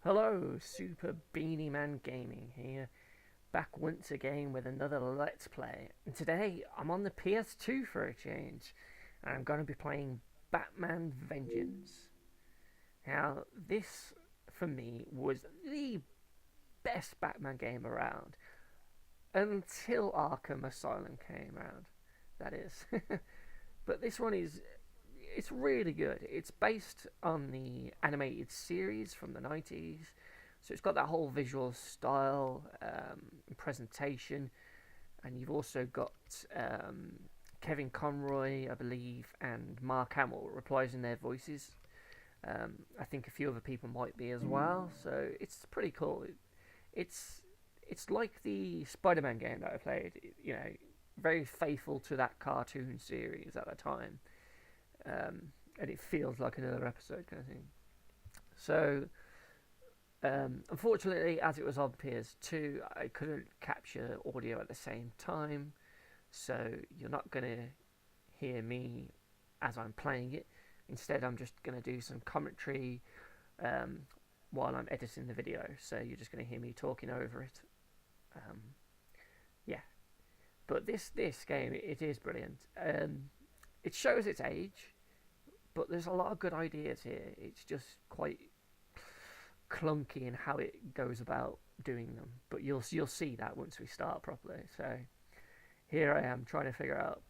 Hello, Super Beanie-man Gaming here, back once again with another Let's Play. And today I'm on the PS2 for a change, and I'm going to be playing Batman Vengeance. Now, this for me was the best Batman game around until Arkham Asylum came around. That is, but this one is it's really good. It's based on the animated series from the 90s, so it's got that whole visual style and presentation, and you've also got Kevin Conroy, I believe, and Mark Hamill reprising their voices. I think a few other people might be as well, so it's pretty cool. It's like the Spider-Man game that I played, very faithful to that cartoon series at the time. And it feels like another episode kind of thing. So, unfortunately, as it was on PS2, I couldn't capture audio at the same time, so you're not going to hear me as I'm playing it. Instead, I'm just going to do some commentary while I'm editing the video, so you're just going to hear me talking over it. Yeah, but this game, it is brilliant. It shows its age, but there's a lot of good ideas here. It's just quite clunky in how it goes about doing them, but you'll see that once we start properly. So here I am trying to figure out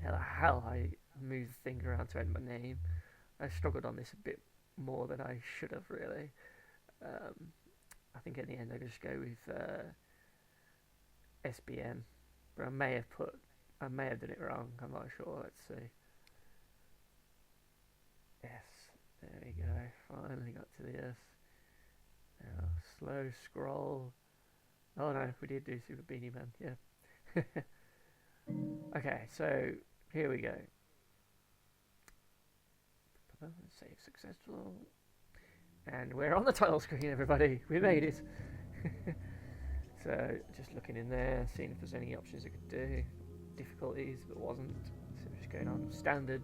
how the hell I move the thing around to end my name. I struggled on this a bit more than I should have, really. I think in the end I just go with SBM, but I may have done it wrong. I'm not sure. Let's see. Yes, there we go. Finally got to the S. Now, slow scroll. Oh no, we did do Super Beanie Man. Yeah. Okay, so here we go. Save successful. And we're on the title screen, everybody. We made it. So, just looking in there, seeing if there's any options I could do. Difficulties, but wasn't. So, we're just going on standard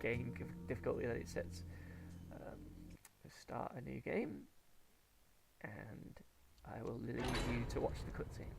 game difficulty that it sets. Let's start a new game, and I will leave you to watch the cutscene.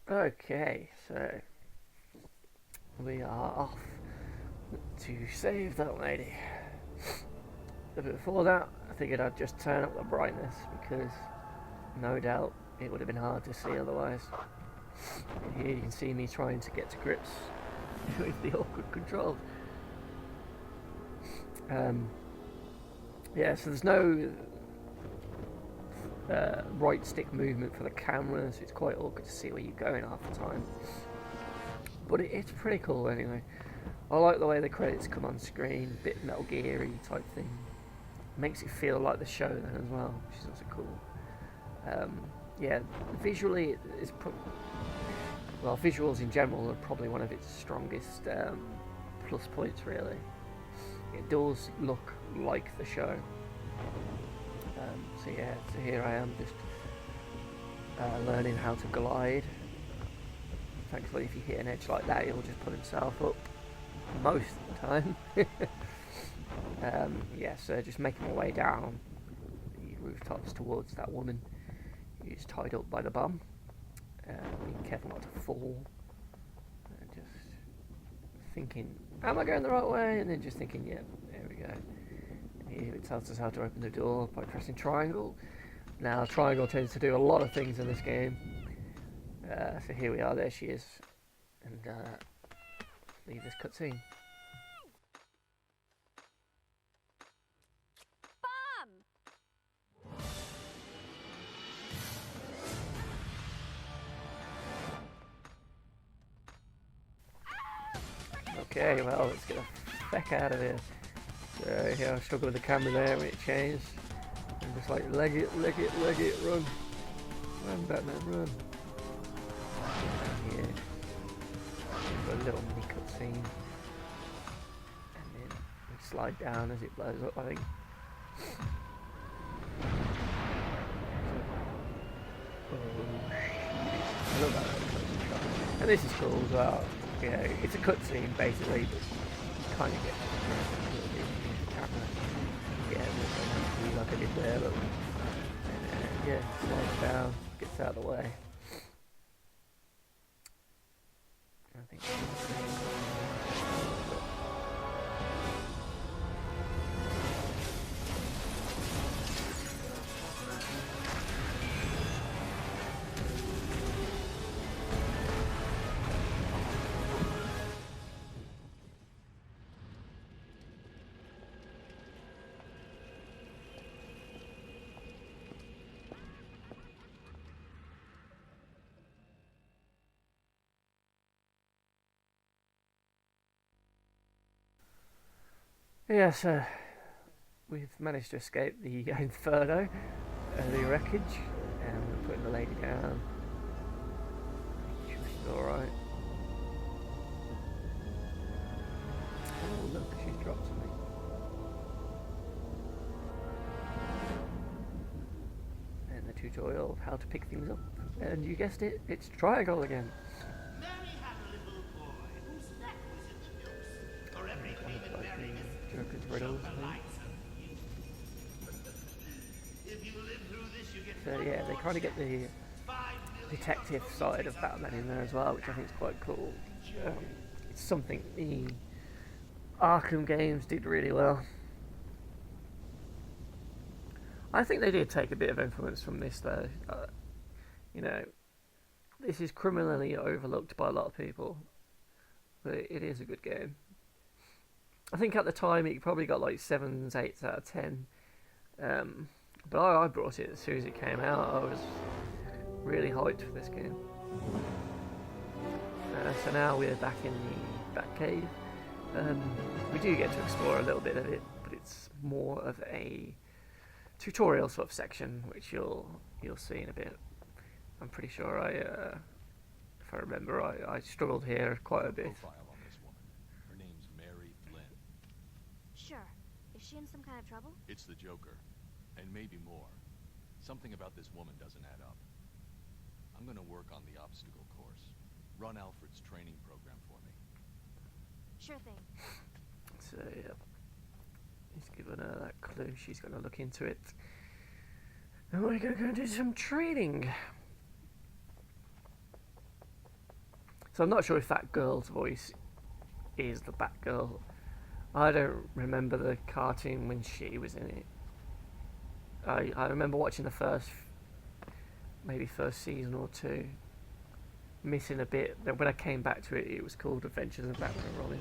Okay, so we are off to save that lady. But before that, I figured I'd just turn up the brightness because no doubt it would have been hard to see otherwise. Here you can see me trying to get to grips with the awkward controls. Yeah, so there's no right stick movement for the camera, so it's quite awkward to see where you're going half the time. But it's pretty cool anyway. I like the way the credits come on screen, bit Metal Gear-y type thing. Makes it feel like the show then as well, which is also cool. Yeah, visually it's visuals in general are probably one of its strongest plus points, really. It does look like the show. So yeah, so here I am just learning how to glide Thankfully, if you hit an edge like that, he'll just put himself up most of the time. Yeah, so just making my way down the rooftops towards that woman who's tied up by the bum. Being careful not to fall. And just thinking, am I going the right way? And then just thinking, yeah, there we go. Here it tells us how to open the door by pressing triangle. Now, triangle tends to do a lot of things in this game. So here we are, there she is. And leave this cutscene. Okay, well, let's get the feck out of here. So, yeah, I struggled with the camera there when it changed. I'm just like, leg it, run. Run, Batman, run. Here. A little mini cutscene. And then we slide down as it blows up, I think. I love that shot. And this is cool as well. You know, it's a cutscene basically, but you kind of get a little bit into the camera. Yeah, like I did there, but yeah, slides down, gets out of the way. I think. Yeah, so we've managed to escape the inferno, the wreckage, and we're putting the lady down. Making sure she's alright. Oh look, she's dropped something. And the tutorial of how to pick things up. And you guessed it, it's triangle again. Joker's riddles. So yeah, they kind of get the detective side of Batman in there as well, which I think is quite cool. It's something the Arkham games did really well. I think they did take a bit of influence from this though. You know, this is criminally overlooked by a lot of people, but it is a good game. I think at the time it probably got like 7s, 8s out of 10. But I brought it as soon as it came out. I was really hyped for this game. So now we're back in the Batcave. We do get to explore a little bit of it, but it's more of a tutorial sort of section, which you'll see in a bit. I'm pretty sure if I remember, I struggled here quite a bit. Sure. Is she in some kind of trouble? It's the Joker. And maybe more. Something about this woman doesn't add up. I'm gonna work on the obstacle course. Run Alfred's training program for me. Sure thing. So, yeah. He's given her that clue. She's gonna look into it. And we're gonna go do some training. So I'm not sure if that girl's voice is the Batgirl. I don't remember the cartoon when she was in it. I remember watching the first season or two, missing a bit. Then when I came back to it, it was called Adventures of Batman and Robin.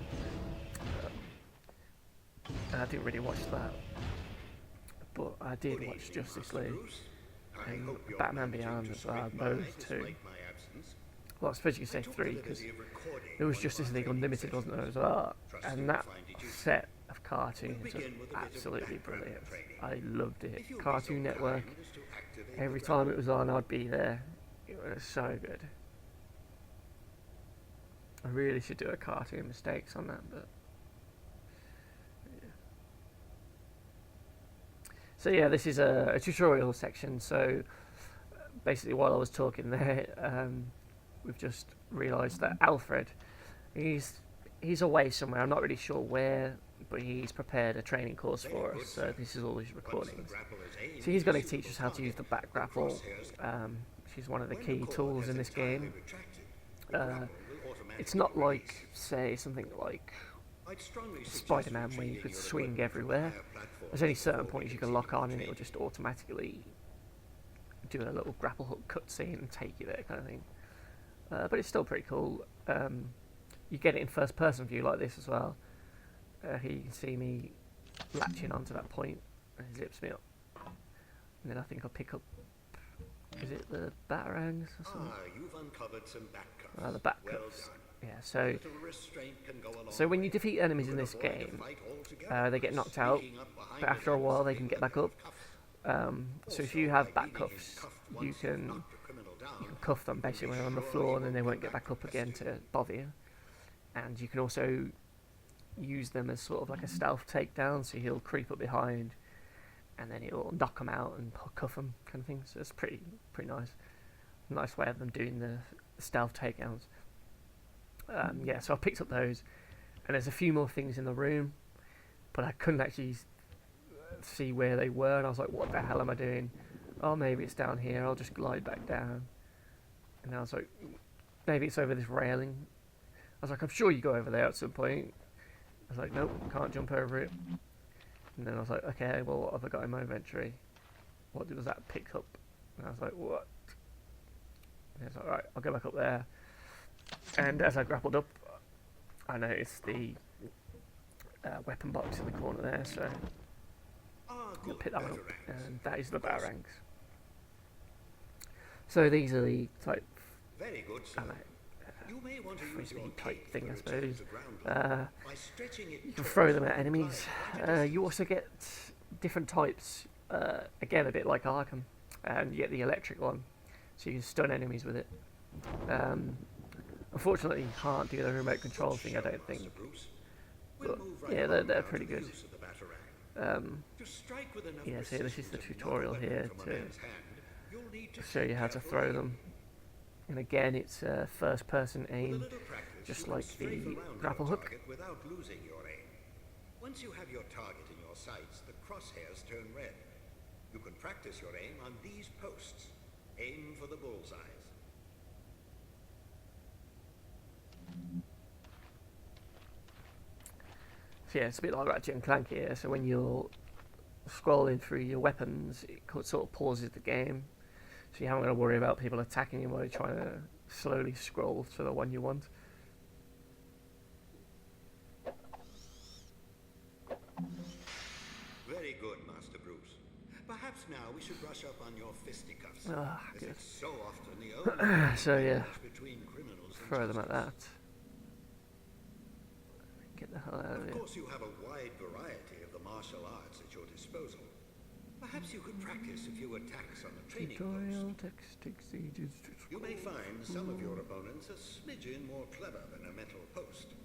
And I didn't really watch that, but I did watch Justice League and Batman Beyond as well. Those two. Well, I suppose you could say 3 because there was Justice League Unlimited, wasn't there, as well? And that set of cartoons was absolutely brilliant. I loved it. Cartoon Network. Every time it was on, I'd be there. It was so good. I really should do a cartoon mistakes on that, but yeah. So yeah, this is a tutorial section. So basically, while I was talking there, we've just realised that Alfred, he's away somewhere. I'm not really sure where, but he's prepared a training course for us. So this is all his recordings. So he's going to teach us how to use the back grapple. She's one of the key tools in this game. It's not like, say, something like Spider-Man where you could swing everywhere. There's only certain points you can lock on and it will just automatically do a little grapple hook cutscene and take you there, kind of thing. But it's still pretty cool. You get it in first person view like this as well. Here you can see me latching onto that point and it zips me up. And then I think I'll pick up, is it the batarangs or something? You've uncovered some back cuffs. The back cuffs. Yeah, so when you defeat enemies in this game, they get knocked out, but after a while they can get back up. So if you have back cuffs, you can cuff them basically when they're on the floor, and then they won't get back up again to bother you. And you can also use them as sort of like a stealth takedown, so he'll creep up behind, and then he'll knock them out and cuff them, kind of thing. So it's pretty nice. Nice way of them doing the stealth takedowns. Yeah, so I picked up those, and there's a few more things in the room, but I couldn't actually see where they were, and I was like, what the hell am I doing? Oh, maybe it's down here, I'll just glide back down. And I was like, maybe it's over this railing. I was like, I'm sure you go over there at some point. I was like, nope, can't jump over it. And then I was like, okay, well, what have I got in my inventory? What was that picked up? And I was like, what? And I was like, alright, I'll go back up there. And as I grappled up, I noticed the weapon box in the corner there, so I'll pick that one up, and that is the batarangs. So these are the type, frisbee type thing, I suppose. You can throw them at enemies. You also get different types, again a bit like Arkham, and you get the electric one, so you can stun enemies with it. Unfortunately, you can't do the remote control thing, I don't think. But yeah, they're pretty good. Yeah, so this is the tutorial here to show you how to throw them. And again, it's first person aim, just like the grapple hook. Once you have your target in your sights, the crosshairs turn red. You can practice your aim on these posts. Aim for the bullseyes. So yeah, it's a bit like Ratchet and Clank here. So when you're scrolling through your weapons, it sort of pauses the game. So you haven't got to worry about people attacking you while you're trying to slowly scroll to the one you want. Very good, Master Bruce. Perhaps now we should brush up on your fisticuffs. Ah, good. It's so often the only So yeah, between criminals and throw them at justice. that. Get the hell out of Of here. course, you have a wide variety of the martial arts at your disposal. Perhaps you could practice a few attacks on the training Tutorial post. text takes ages to You may find some of your opponents a smidgen more clever than a metal post.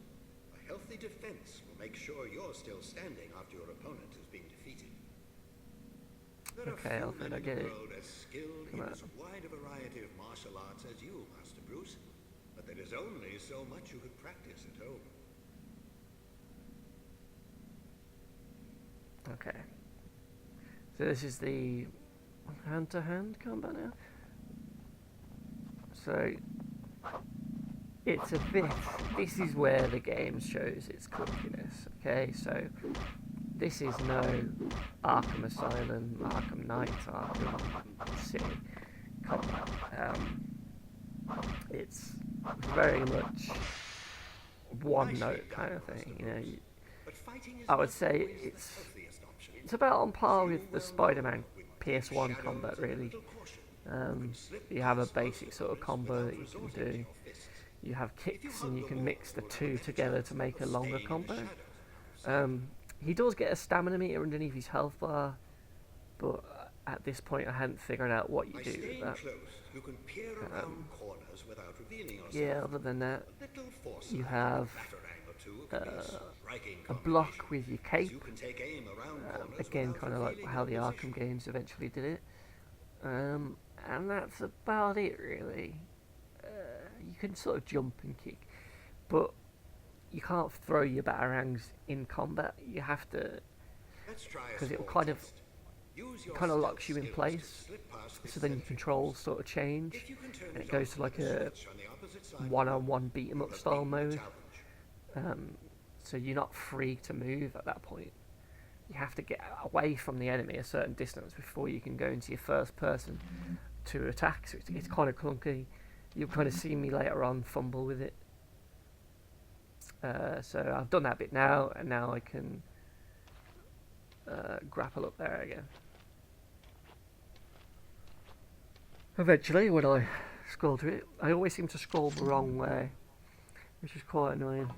A healthy defense will make sure you're still standing after your opponent has been defeated. There Okay, are few Alfred, men I in get the it. world as skilled Come in on. as wide a variety of martial arts as you, Master Bruce. But there is only so much you could practice at home. Okay. So this is the hand-to-hand combat now. So it's a bit. This is where the game shows its clunkiness. Okay, so this is no Arkham Asylum, Arkham Knight, Arkham City combat. It's very much one note kind of thing. You know, But fighting is I would not say always the it's healthiest option. about on par with the Spider-Man PS1 combat, really. You have a basic sort of combo that you can do. You have kicks, and you can mix the two together to make a longer combo. He does get a stamina meter underneath his health bar, but at this point I hadn't figured out what you By do with staying that. close, you can peer around corners without revealing yourself. Yeah, other than that, A little foresight you and a have batarang or two could be a striking a block combination. with your You cape. can take aim around corners Again, without kind of like revealing how the your Arkham position. games eventually did it. And that's about it, really. You can sort of jump and kick, but you can't throw your batarangs in combat. You have to, Let's try a because it'll small kind of test. Use your kind of stealth locks you in skills to place. slip past this So then your sentry controls post. sort of change, If you can turn and it it goes off to like with a switch on the opposite side of the one-on-one room, beat 'em you'll up have style beaten the mode. challenge. So you're not free to move at that point. You have to get away from the enemy a certain distance before you can go into your first person to attack. So it's kind of clunky. You'll kind of see me later on fumble with it. So I've done that bit now, and now I can grapple up there again. Eventually, when I scroll to it, I always seem to scroll the wrong way, which is quite annoying.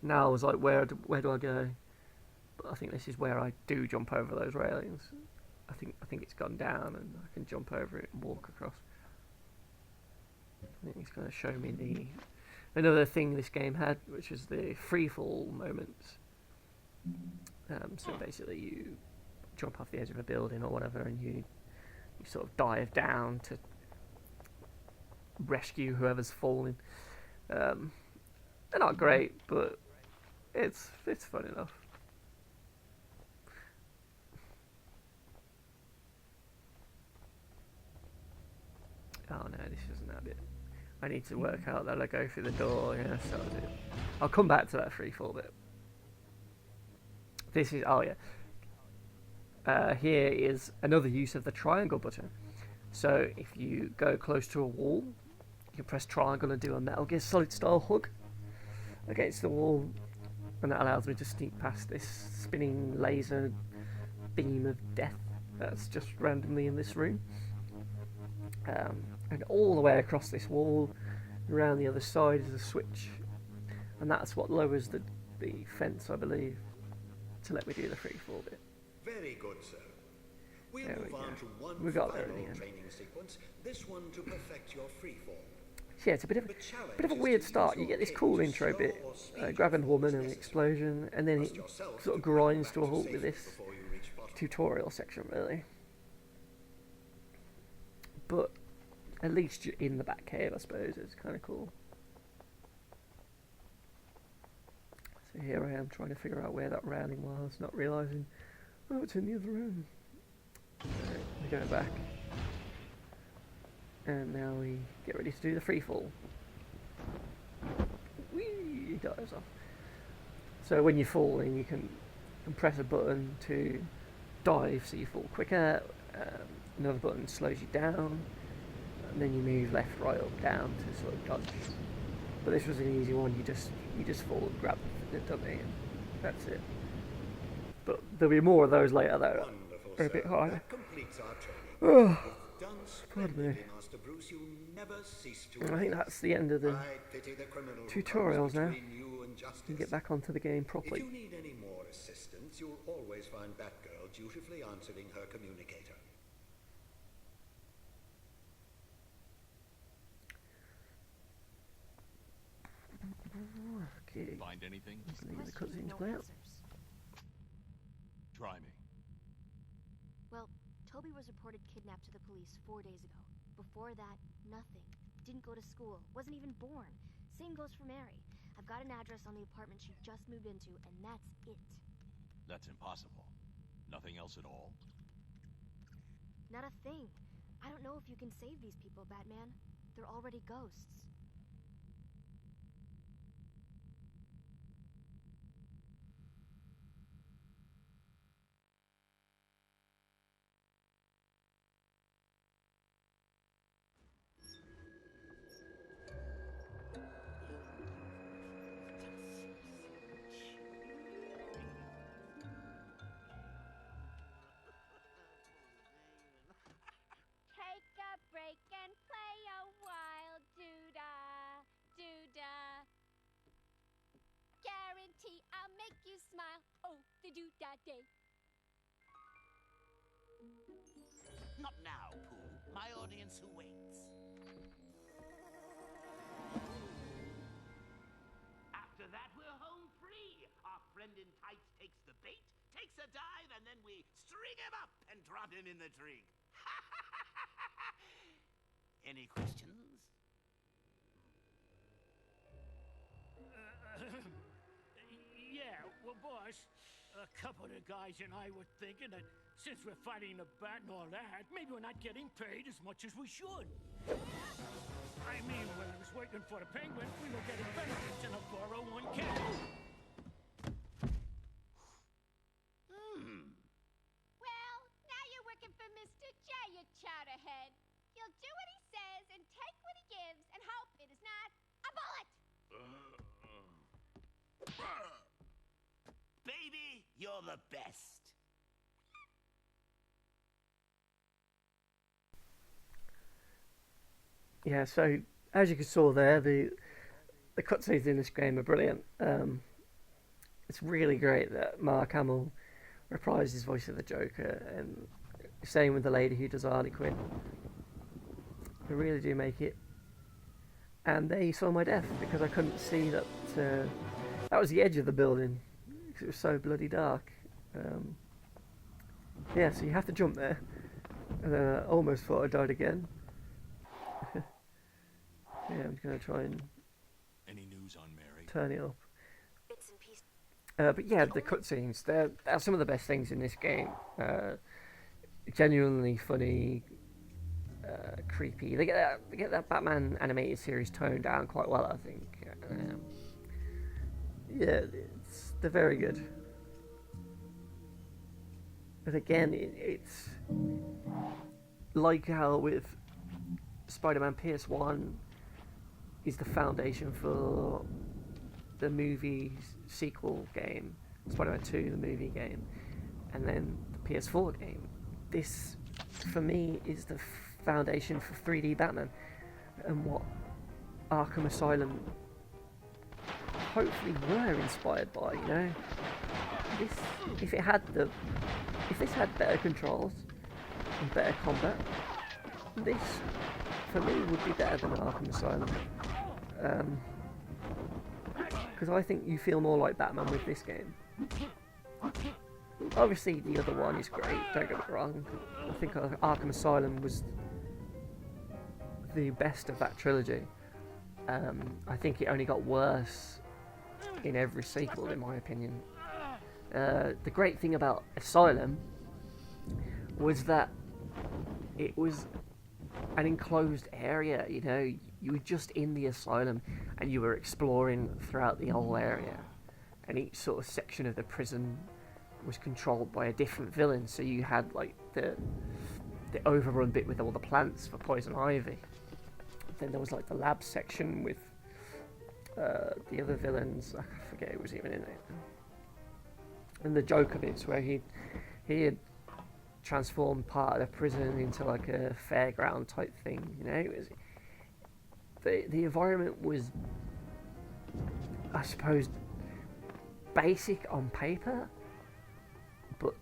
Now I was like, where do I go? But I think this is where I do jump over those railings. I think it's gone down, and I can jump over it and walk across. I think it's going to show me another thing this game had, which was the freefall moments. So basically, you jump off the edge of a building or whatever, and you sort of dive down to rescue whoever's falling. They're not great, but it's fun enough. Oh no, this isn't that bit. I need to work out that I go through the door. Yes, that was it. I'll come back to that freefall bit. This is, oh yeah. Here is another use of the triangle button. So if you go close to a wall, you can press triangle and do a Metal Gear Solid style hug against the wall, and that allows me to sneak past this spinning laser beam of death that's just randomly in this room. And all the way across this wall, around the other side is a switch, and that's what lowers the fence, I believe, to let me do the freefall bit. Very good, sir. We'll There we move on go. to one We got final there in the end. training sequence, this one to perfect your freefall. Yeah, it's a bit of a weird start. You get this cool intro bit, grabbing a woman and an explosion, and then it sort of grinds to a halt with this tutorial section, really. But at least you're in the Batcave, I suppose. It's kind of cool. So here I am trying to figure out where that railing was, not realising, oh, it's in the other room. Alright, we're going back. And now we get ready to do the freefall. Whee! He dives off. So when you're falling, you can press a button to dive so you fall quicker. Another button slows you down, and then you move left, right, up, down to sort of dodge. But this was an easy one. You just fall and grab the dummy, and that's it. But there'll be more of those later, though. Wonderful, They're a bit sir. harder. That completes our training. Oh, You've done pardon me. splendidly, Master Bruce. You never cease to And I think amaze. that's the end of the I pity the criminal who tutorials comes now. between you and justice. and get back onto the game If properly. you need any more assistance, you'll always find Batgirl dutifully answering her communicator. Okay, Find anything? let's leave the Questions, cutscenes no play out. answers. Try me. Well, Toby was reported kidnapped to the police 4 days ago. Before that, nothing. Didn't go to school. Wasn't even born. Same goes for Mary. I've got an address on the apartment she just moved into, and that's it. That's impossible. Nothing else at all? Not a thing. I don't know if you can save these people, Batman. They're already ghosts. Take a break and play a while, doo-dah, doo-dah. Guarantee I'll make you smile. Oh, the doo-dah day. Not now, Pooh. My audience who waits. After that, we're home free. Our friend in tights takes the bait, takes a dive, and then we string him up and drop him in the trig. Any questions? boss. A couple of guys and I were thinking that since we're fighting the bat and all that, maybe we're not getting paid as much as we should. I mean, when I was working for the Penguin, we were getting benefits in a 401k. Well, now you're working for Mr. J, you chowderhead. You'll do what he says and take what he gives and hope it is not a bullet. Baby, you're the best. Yeah, so as you saw there, the cutscenes in this game are brilliant. It's really great that Mark Hamill reprised his voice of the Joker, and same with the lady who does Harley Quinn. They really do make it. And they saw my death because I couldn't see that that was the edge of the building because it was so bloody dark. Yeah, so you have to jump there. And then I almost thought I died again. Yeah, I'm just going to try and Any news on Mary? turn it up. Bits and pieces. But yeah, the cutscenes, they're some of the best things in this game. Genuinely funny, creepy. They get that Batman animated series toned down quite well, I think. Yeah, they're very good. But again, it's like how with Spider-Man PS1 is the foundation for the movie sequel game, Spider-Man 2, the movie game, and then the PS4 game. This, for me, is the foundation for 3D Batman, and what Arkham Asylum hopefully were inspired by. You know, if this had better controls and better combat, this for me would be better than Arkham Asylum. Because I think you feel more like Batman with this game. Obviously the other one is great, don't get me wrong. I think Arkham Asylum was the best of that trilogy. I think it only got worse in every sequel, in my opinion. The great thing about Asylum was that it was an enclosed area, you know. You were just in the asylum and you were exploring throughout the whole area, and each sort of section of the prison was controlled by a different villain. So you had like the overrun bit with all the plants for poison ivy, then there was like the lab section with the other villains. I forget who was even in it, and the Joker bits where he had transformed part of the prison into like a fairground type thing. You know, it was the environment was, I suppose, basic on paper, but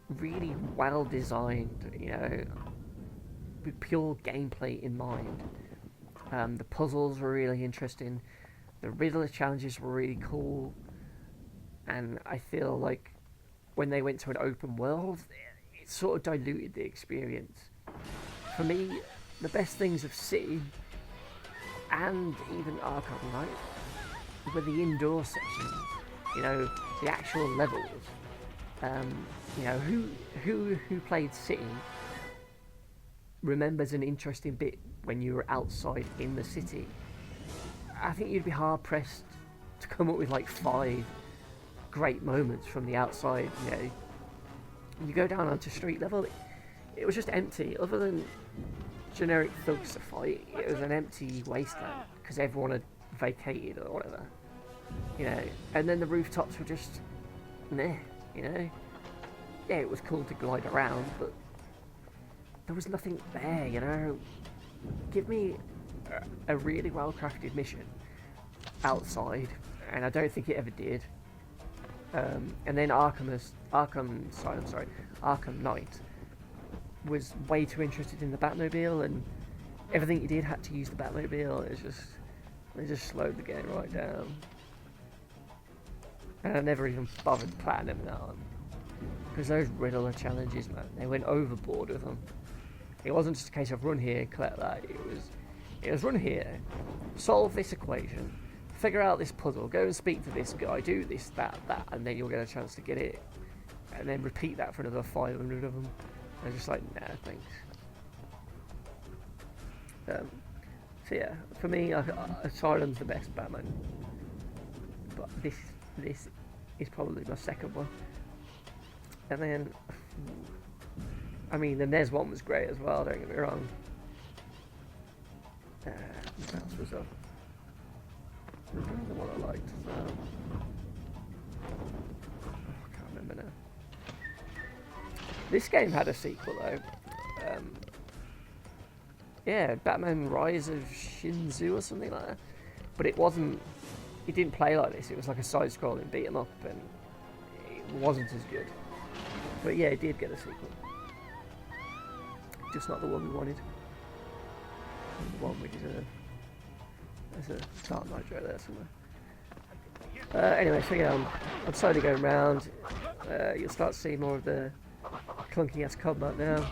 really well designed. You know, with pure gameplay in mind. The puzzles were really interesting. The Riddler challenges were really cool, and I feel like when they went to an open world, it sort of diluted the experience. For me, the best things of City and even Arkham Knight were the indoor sections. You know, the actual levels. You know, who played City remembers an interesting bit when you were outside in the city. I think you'd be hard pressed to come up with like 5 great moments from the outside. You know, you go down onto street level, it was just empty. Other than generic thugs to fight, it was an empty wasteland because everyone had vacated or whatever. You know, and then the rooftops were just meh. You know, yeah, it was cool to glide around, but there was nothing there. You know, give me a really well-crafted mission outside, and I don't think it ever did. And then Arkham Knight was way too interested in the Batmobile, and everything you did had to use the Batmobile. They just slowed the game right down. And I never even bothered platinum that one, because those Riddler challenges, man, they went overboard with them. It wasn't just a case of run here, collect that. It was run here, solve this equation, figure out this puzzle, go and speak to this guy, do this, that, and then you'll get a chance to get it. And then repeat that for another 500 of them. I'm just like, nah, thanks. So yeah, for me, Asylum's the best Batman. But this is probably my second one. And then, I mean, the NES one was great as well, don't get me wrong. What else was up? Another one I liked. I can't remember now. This game had a sequel though. Yeah, Batman Rise of Shinzu or something like that. But it wasn't. It didn't play like this. It was like a side-scrolling beat 'em up, and it wasn't as good. But yeah, it did get a sequel. Just not the one we wanted. The one we deserve. There's a Dark Knight right there somewhere. Anyway, so yeah, I'm slowly going around. You'll start seeing more of the clunky ass combat now.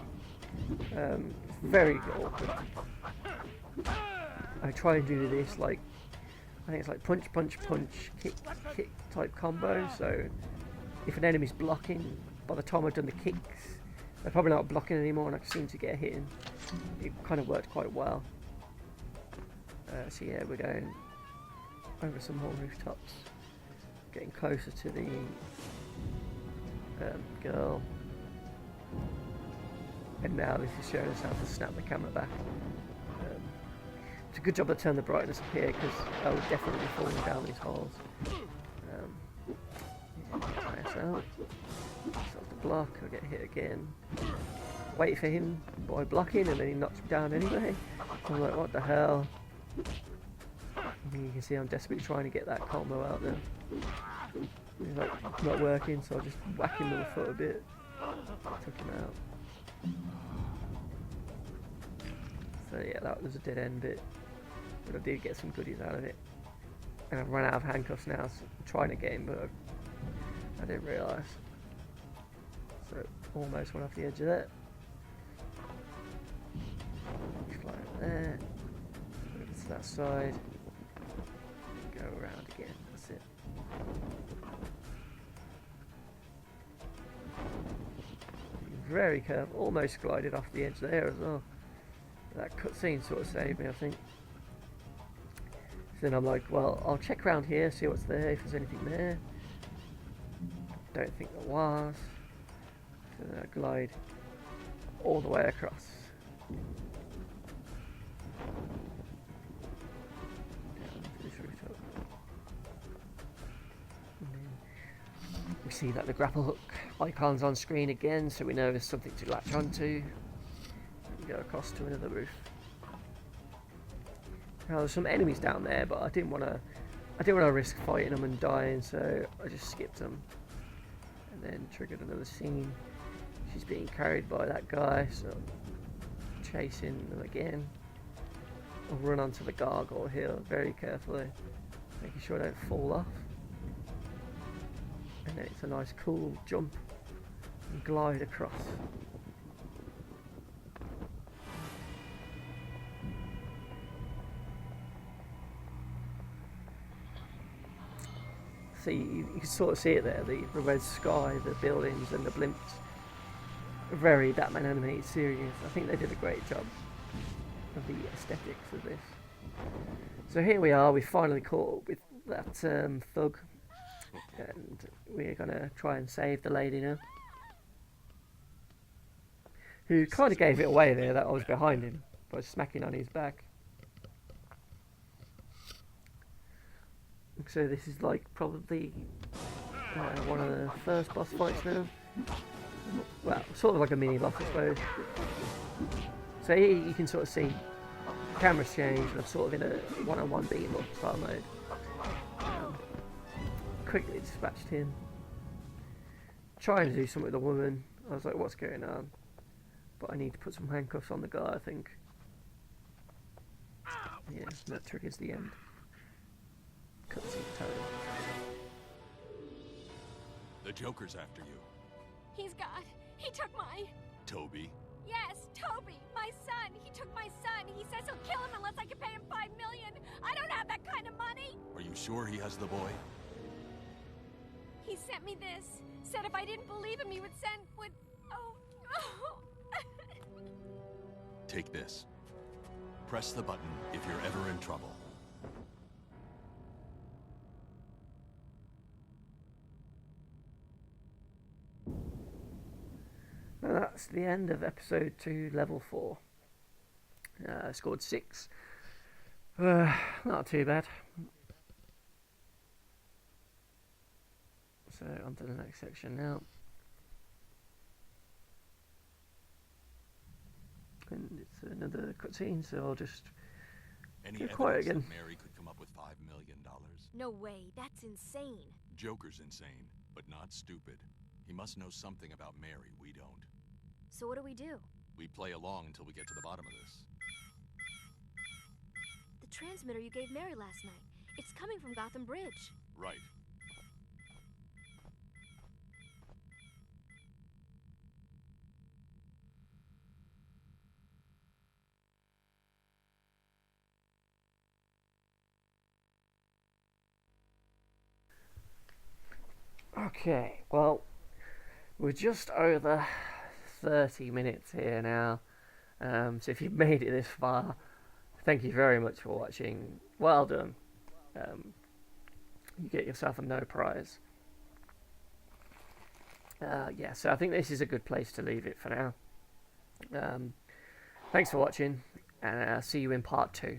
Very awkward. I try and do this like, I think it's like punch, punch, punch, kick, kick type combo. So if an enemy's blocking, by the time I've done the kicks, they're probably not blocking anymore, and I seem to get hit in. It kind of worked quite well. So yeah, we're going over some more rooftops, getting closer to the girl, and now this is showing us how to snap the camera back. It's a good job I turned the brightness up here, because I would definitely be falling down these holes. Nice out. Start to block, I'll get hit again. Wait for him by blocking, and then he knocks me down anyway. I'm like, what the hell? You can see I'm desperately trying to get that combo out there. He's like not working, so I just whack him with the foot a bit. Took him out. So yeah, that was a dead end bit, but I did get some goodies out of it. And I've run out of handcuffs now, so I'm trying again, but I didn't realise. So almost went off the edge of that. Fly over there. Over to that side. Go around again. That's it. Very careful. Almost glided off the edge there as well. That cutscene sort of saved me, I think. So then I'm like, well, I'll check around here, see what's there, if there's anything there. Don't think there was. So then I glide all the way across. Down to this rooftop. And then we see that the grapple hook icon's on screen again, so we know there's something to latch onto. Go across to another roof. Now there's some enemies down there, but I didn't want to risk fighting them and dying, so I just skipped them. And then triggered another scene. She's being carried by that guy, so I'm chasing them again. I'll run onto the gargoyle here very carefully, making sure I don't fall off. And then it's a nice cool jump and glide across. So you can sort of see it there, the red sky, the buildings and the blimps. Very Batman animated series. I think they did a great job of the aesthetics of this. So here we are, we finally caught up with that thug, and we're going to try and save the lady now. Who kind of gave it away there that I was behind him by smacking on his back. So this is like probably one of the first boss fights now. Well, sort of like a mini boss, I suppose. So here you can sort of see the camera's changed, and I'm sort of in a one-on-one beat-em up style mode. Quickly dispatched him. Trying to do something with the woman. I was like, what's going on? But I need to put some handcuffs on the guy, I think. Yeah, that triggers the end. Cutscene time. The Joker's after you. He's got. He took my. Toby. Yes, Toby, my son. He took my son. He says he'll kill him unless I can pay him $5 million. I don't have that kind of money. Are you sure he has the boy? He sent me this. Said if I didn't believe him, he would oh. Take this. Press the button if you're ever in trouble. And that's the end of episode 2, level 4. Scored 6. Not too bad. So on to the next section now. And it's another cutscene, so I'll just Any get evidence quiet again. that Mary could come up with $5 million? No way, that's insane. Joker's insane, but not stupid. He must know something about Mary we don't. So what do? We play along until we get to the bottom of this. The transmitter you gave Mary last night. It's coming from Gotham Bridge. Right. Okay, well, we're just over 30 minutes here now. So if you've made it this far, thank you very much for watching. Well done. You get yourself a no prize. Yeah, so I think this is a good place to leave it for now. Thanks for watching, and I'll see you in part 2.